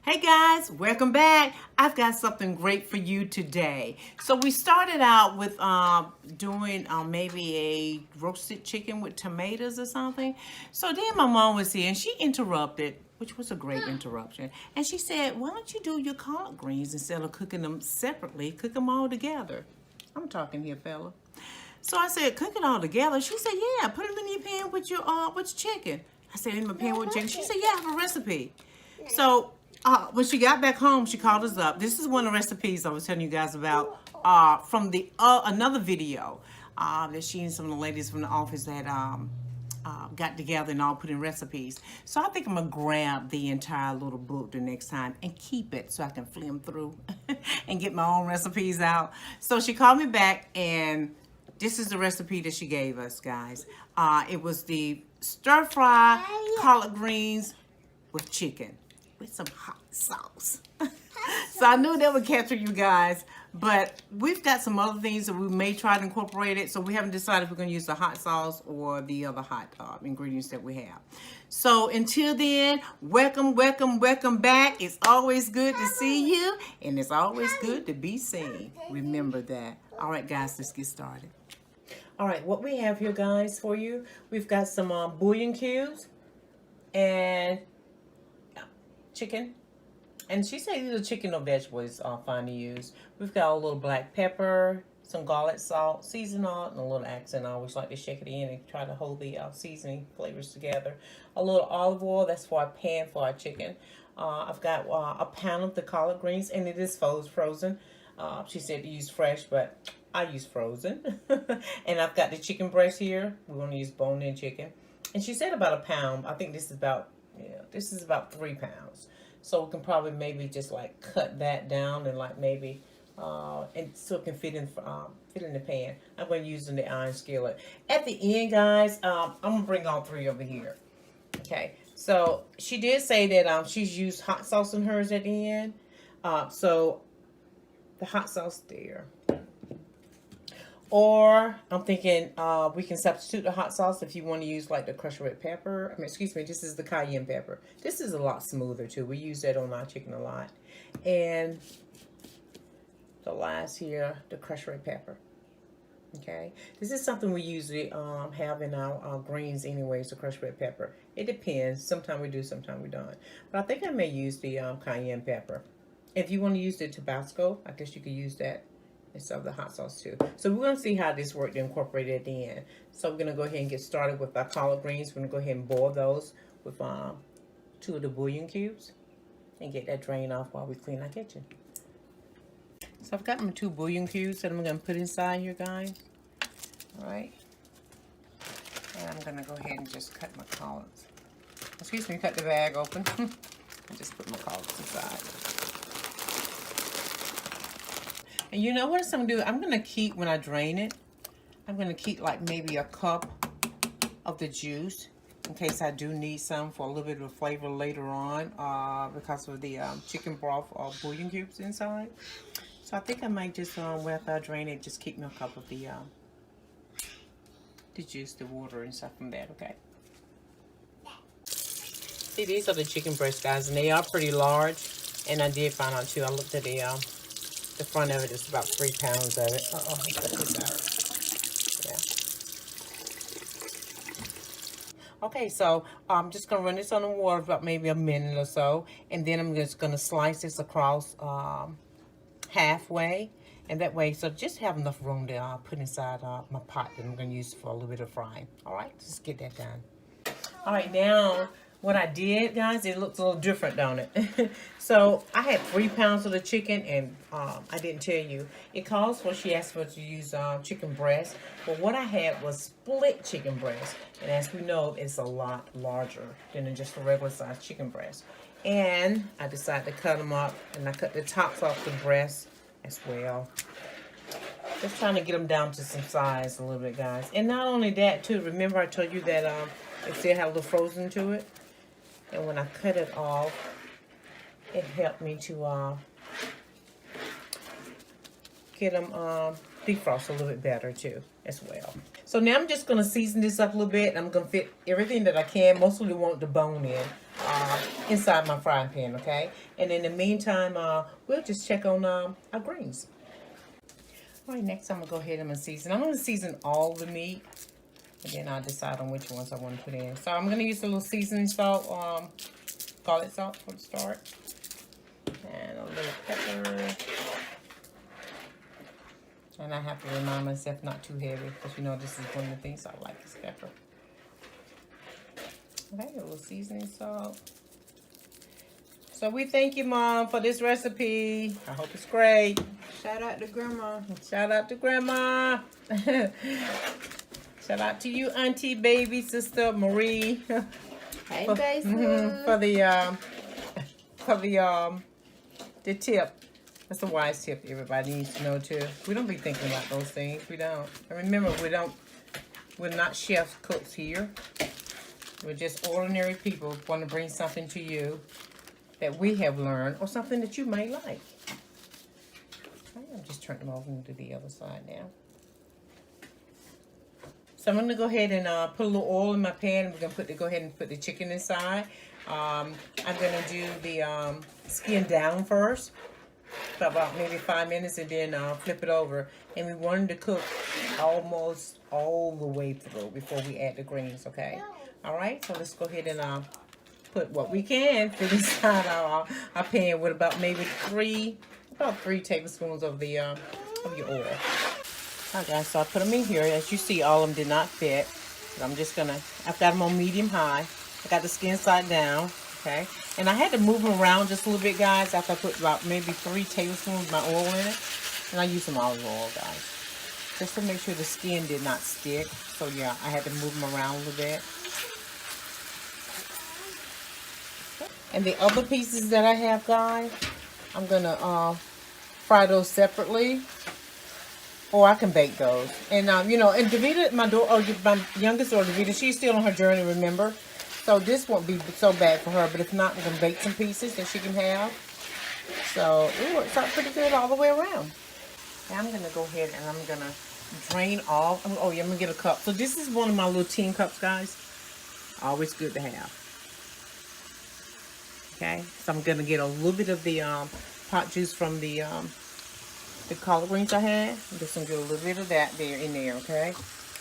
Hey guys, welcome back. I've got something great for you today. So we started out with doing maybe a roasted chicken with tomatoes or something. So then my mom was here and she interrupted, which was a great interruption. And she said, why don't you do your collard greens instead of cooking them separately, cook them all together. I'm talking here, fella. So I said, cook it all together. She said, yeah, put them in your pan with your chicken. I said, in my pan with chicken. She said, yeah, I have a recipe. So when she got back home, she called us up. This is one of the recipes I was telling you guys about from the another video that she and some of the ladies from the office had got together and all put in recipes. So I think I'm going to grab the entire little book the next time and keep it so I can flim through and get my own recipes out. So she called me back and this is the recipe that she gave us, guys. It was the stir-fry collard greens with chicken with some hot sauce. So I knew that would capture you guys, but we've got some other things that we may try to incorporate it. So we haven't decided if we're going to use the hot sauce or the other hot ingredients that we have. So until then, welcome back. It's always good to see you, and it's always good to be seen. Remember that. All right, guys, let's get started. All right, what we have here, guys, for you, we've got some bouillon cubes and chicken. And she said either chicken or vegetables are fine to use. We've got a little black pepper, some garlic salt, seasoning oil, and a little accent. I always like to shake it in and try to hold the seasoning flavors together. A little olive oil, that's for our pan for our chicken. I've got a pound of the collard greens, and it is frozen. She said to use fresh, but I use frozen. And I've got the chicken breast here. We're going to use bone-in chicken. And she said about a pound. I think this is about 3 pounds. So we can probably maybe just like cut that down and like maybe and so it can fit in the pan. I'm going to use in the iron skillet. At the end, guys, I'm going to bring all three over here. Okay. So she did say that she's used hot sauce in hers at the end. So the hot sauce there. Or I'm thinking we can substitute the hot sauce if you want to use like the crushed red pepper. Excuse me, this is the cayenne pepper. This is a lot smoother too. We use that on our chicken a lot. And the last here, the crushed red pepper. Okay, this is something we usually have in our greens anyways, the crushed red pepper. It depends. Sometimes we do, sometimes we don't. But I think I may use the cayenne pepper. If you want to use the Tabasco, I guess you could use that instead of the hot sauce too. So we're going to see how this worked to incorporate it at the end. So we're going to go ahead and get started with our collard greens. We're going to go ahead and boil those with 2 of the bouillon cubes and get that drained off while we clean our kitchen. So I've got my 2 bouillon cubes that I'm going to put inside here, guys. All right. And I'm going to go ahead and just cut my collards. Excuse me, cut the bag open. And just put my collards inside. And you know what I'm going to do? I'm going to keep, when I drain it, I'm going to keep like maybe a cup of the juice in case I do need some for a little bit of flavor later on because of the chicken broth or bouillon cubes inside. So I think I might just, after I drain it, just keep me a cup of the juice, the water and stuff from that, okay? See, these are the chicken breasts, guys, and they are pretty large. And I did find out too, I looked at the front of it is about 3 pounds of it. Uh-oh, let me cut this out. Yeah. Okay, so I'm just going to run this on the water for about maybe a minute or so. And then I'm just going to slice this across halfway. And that way, so just have enough room to put inside my pot that I'm going to use for a little bit of frying. All right, just get that done. All right, now what I did, guys, it looks a little different, don't it? So I had 3 pounds of the chicken, and I didn't tell you. It calls for, she asked for to use chicken breast. But what I had was split chicken breast. And as we know, it's a lot larger than just a regular size chicken breast. And I decided to cut them up, and I cut the tops off the breast as well. Just trying to get them down to some size a little bit, guys. And not only that, too, remember I told you that it still had a little frozen to it? And when I cut it off, it helped me to get them defrost a little bit better too, as well. So now I'm just going to season this up a little bit. And I'm going to fit everything that I can. Mostly want the bone inside my frying pan, okay? And in the meantime, we'll just check on our greens. All right, next I'm going to go ahead and I'm going to season. I'm going to season all the meat. And then I'll decide on which ones I want to put in. So I'm going to use a little seasoning salt, garlic salt for the start. And a little pepper. And I have to remind myself not too heavy, because you know this is one of the things I like is pepper. Okay, a little seasoning salt. So we thank you, Mom, for this recipe. I hope it's great. Shout out to Grandma. Shout out to Grandma. Shout out to you, Auntie, baby, sister Marie. Hey, for, Facebook. For the tip. That's a wise tip everybody needs to know too. We don't be thinking about those things. We don't. And remember, we're not chefs, cooks here. We're just ordinary people want to bring something to you that we have learned or something that you may like. I'm just turning them over to the other side now. So I'm going to go ahead and put a little oil in my pan. We're going to go ahead and put the chicken inside. I'm going to do the skin down first for about maybe 5 minutes, and then flip it over. And we want it to cook almost all the way through before we add the greens, okay? All right, so let's go ahead and put what we can fit inside our pan with about maybe three tablespoons of the of your oil. All right, guys, so I put them in here. As you see, all of them did not fit. But I'm just gonna, I've got them on medium high. I got the skin side down, okay? And I had to move them around just a little bit, guys, after I put about maybe 3 tablespoons of my oil in it. And I used some olive oil, guys, just to make sure the skin did not stick. So yeah, I had to move them around a little bit. And the other pieces that I have, guys, I'm gonna fry those separately, or I can bake those. And you know, and Davita, my youngest daughter, Davita, she's still on her journey, remember? So this won't be so bad for her. But if not, I'm gonna bake some pieces that she can have. So it works out pretty good all the way around. Now I'm gonna go ahead and I'm gonna drain off. Oh yeah, I'm gonna get a cup. So this is one of my little tin cups, guys. Always good to have. Okay, so I'm gonna get a little bit of the pot juice from the collard greens I had. I'm just gonna get a little bit of that there in there, okay?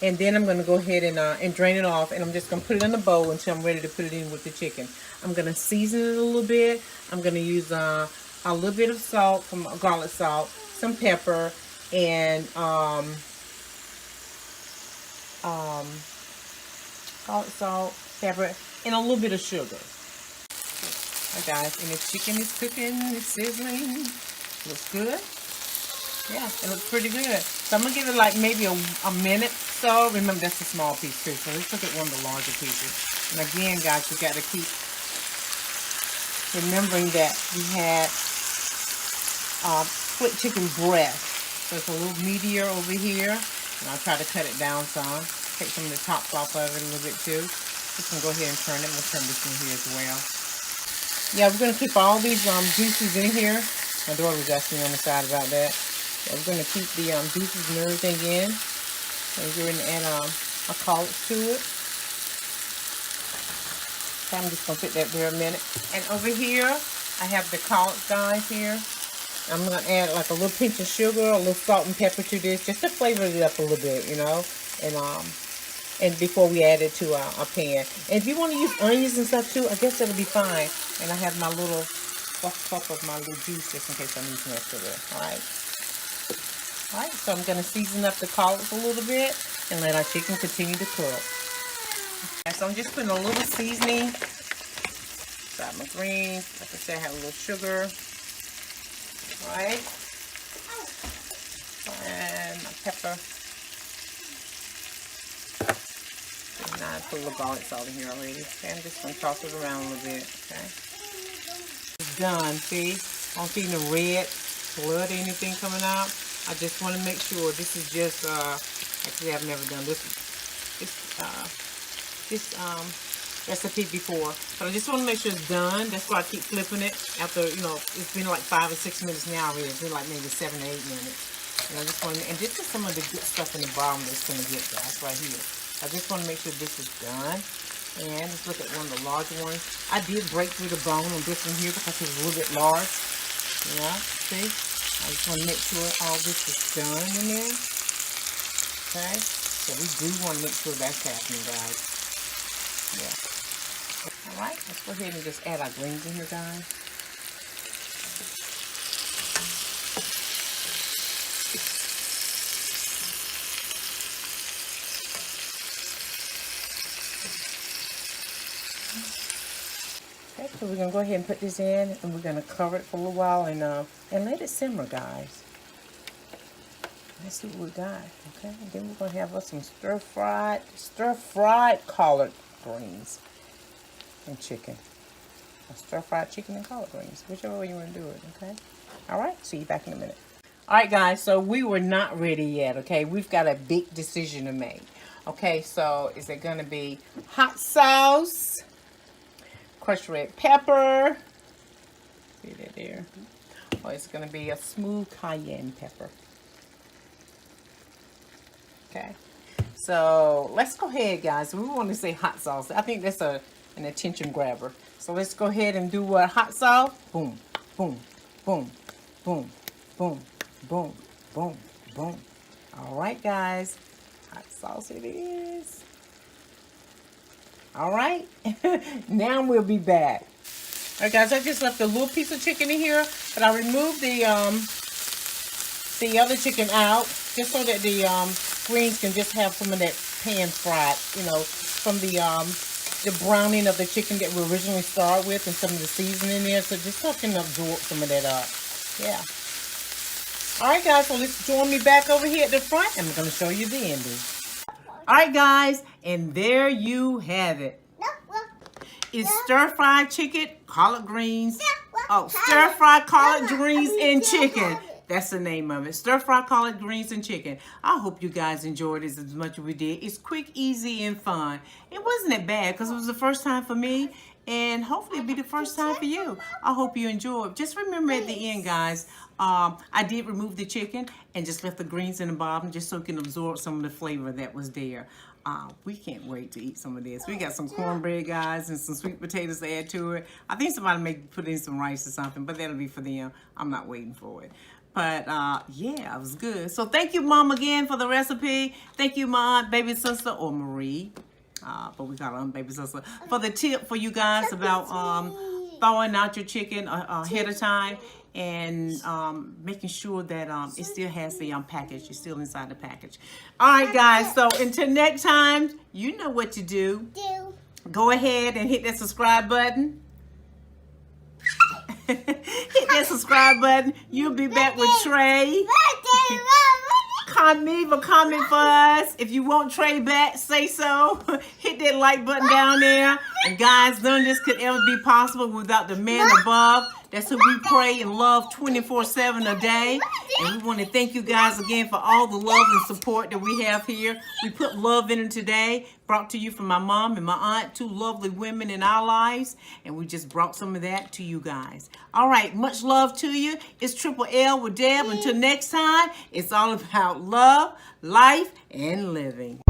And then I'm gonna go ahead and drain it off, and I'm just gonna put it in a bowl until I'm ready to put it in with the chicken. I'm gonna season it a little bit. I'm gonna use a little bit of salt, from garlic salt, some pepper, and garlic salt, pepper, and a little bit of sugar. Alright, guys, and the chicken is cooking, it's sizzling. Looks good. Yeah, it looks pretty good. So I'm gonna give it like maybe a minute. So remember, that's a small piece too. So let's look at one of the larger pieces. And again, guys, you got to keep remembering that we had split chicken breast. So it's a little meatier over here. And I'll try to cut it down some. Take some of the tops off of it a little bit too. Just gonna go ahead and turn it. I'm gonna turn this in here as well. Yeah, we're going to keep all these juices in here. My daughter was asking me on the side about that. Yeah, we're going to keep the juices and everything in. And we're going to add a collards to it. Okay, I'm just going to put that there a minute. And over here, I have the collards, guys, here. I'm going to add like a little pinch of sugar, a little salt and pepper to this, just to flavor it up a little bit, you know. And before we add it to our pan. And if you want to use onions and stuff too, I guess that'll be fine. And I have my little cup of my little juice just in case I need some extra there. Alright. Alright, so I'm going to season up the collards a little bit and let our chicken continue to cook. Okay, so I'm just putting a little seasoning inside my greens. Like I said, I have a little sugar. Alright. And my pepper. And I put a little garlic salt in here already. Okay, I'm just going to toss it around a little bit. Okay. It's done. See? I don't see no red blood or anything coming out. I just want to make sure this is just, actually I've never done this recipe before. But I just want to make sure it's done. That's why I keep flipping it after, you know, it's been like 5 or 6 minutes now already. It's been like maybe 7 or 8 minutes. And I just want to, and this is some of the good stuff in the bottom that's going to get, guys, right here. I just want to make sure this is done. And let's look at one of the larger ones. I did break through the bone on this one here because it was a little bit large. Yeah, see? I just want to make sure all this is done in there. Okay? So we do want to make sure that's happening, guys. Yeah. Alright, let's go ahead and just add our greens in here, guys. Okay, so we're going to go ahead and put this in, and we're going to cover it for a little while and let it simmer, guys. Let's see what we got, okay? And then we're going to have us some stir-fried collard greens and chicken. Stir-fried chicken and collard greens, whichever way you want to do it, okay? All right, see you back in a minute. All right, guys, so we were not ready yet, okay? We've got a big decision to make. Okay, so is it going to be hot sauce, crushed red pepper, see that there, or it's going to be a smooth cayenne pepper. Okay, so let's go ahead, guys. We want to say hot sauce. I think that's an attention grabber. So let's go ahead and do what? Hot sauce. Boom, boom, boom, boom, boom, boom, boom, boom. All right, guys. Hot sauce it is. All right. Now we'll be back. All right, guys. I just left a little piece of chicken in here, but I removed the other chicken out just so that the greens can just have some of that pan fried, you know, from the browning of the chicken that we originally started with and some of the seasoning there. So just so I can absorb some of that up. Yeah. All right, guys. So let's join me back over here at the front, and I'm going to show you the ending. All right, guys. And there you have it. It's stir-fried chicken, collard greens. Oh, stir-fried collard greens and chicken. That's the name of it. Stir-fried collard greens and chicken. I hope you guys enjoyed this as much as we did. It's quick, easy, and fun. It wasn't that bad because it was the first time for me. And hopefully it'll be the first time for you. I hope you enjoyed. Just remember at the end, guys, I did remove the chicken and just left the greens in the bottom just so it can absorb some of the flavor that was there. We can't wait to eat some of this. We got some cornbread, guys, and some sweet potatoes to add to it. I think somebody may put in some rice or something, but that'll be for them. I'm not waiting for it. But, yeah, it was good. So thank you, Mom, again, for the recipe. Thank you, Mom, baby sister, or Marie. But we got on baby sister. For the tip for you guys about thawing out your chicken ahead of time and making sure that it still has the package. It's still inside the package. All right, guys. So until next time, you know what to do. Go ahead and hit that subscribe button. Hit that subscribe button. You'll be back with Trey. Leave a comment for us. If you want Trey back, say so. Hit that like button down there. And guys, none of this could ever be possible without the man above. That's who we pray and love 24/7 a day. And we want to thank you guys again for all the love and support that we have here. We put love in it today. Brought to you from my mom and my aunt, two lovely women in our lives. And we just brought some of that to you guys. All right, much love to you. It's Triple L with Deb. Until next time, it's all about love, life, and living.